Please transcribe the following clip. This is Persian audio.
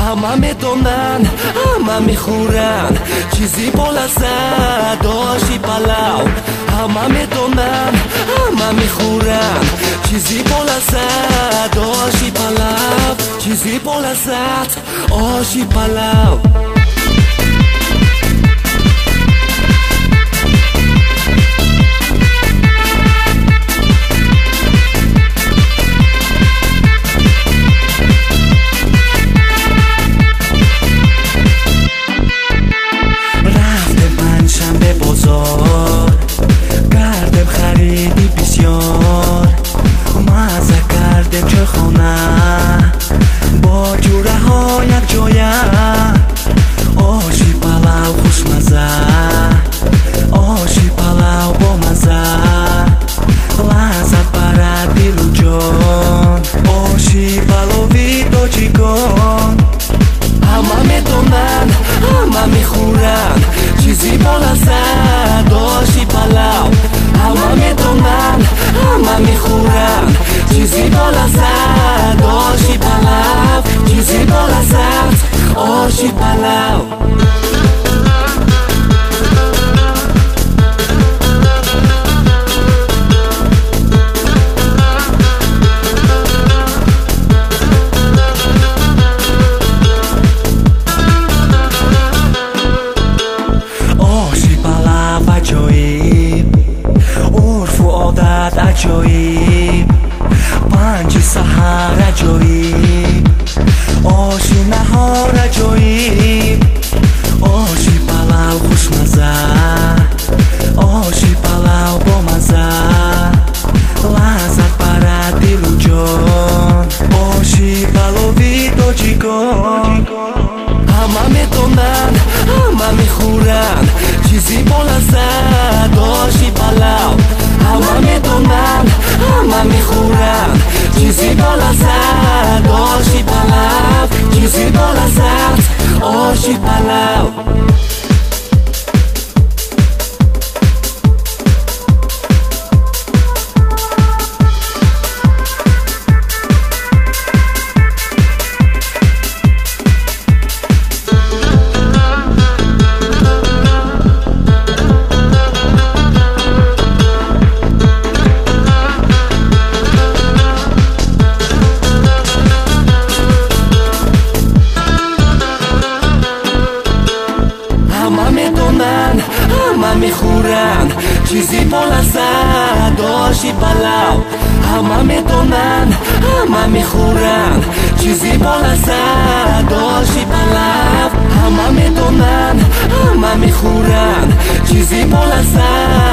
همه میدونن همه میخورن چیزی بالازد آشی پلاو همه میدونن همه میخورن چیزی بالازد آشی پلاو چیزی بالازد آشی پلاو کردم خریدی بسیار مزه کردم چه خونه با جوره ها یک جایه آشی پلاو خوشمزه آشی پلاو با مزه لذت برد دل و جان آشی پلاوی تاجیکان همه میدونن همه میخورن چیزی بالازد آشی پلاو همه میدونن همه میخورن چیزی بالازد آشی پلاو چیزی بالازد آشی پلاو عجایب پنج سحر عجایب آشی نهار عجایب آشی پلاو خوشمزه آشی پلاو با مزه لذت برد دل و جان آشی پلاوی تاجیکان همه میدونن همه میخورن چیزی بالازد آشی پلاو همه میدونن همه میخورن چیزی بالازد آشی پلاو چیزی بالازد آشی پلاو همه میخورن چیزی بالازد آشی پلاو همه میدونن همه میخورن چیزی بالازد آشی پلاو همه میدونن همه میخورن چیزی بالازد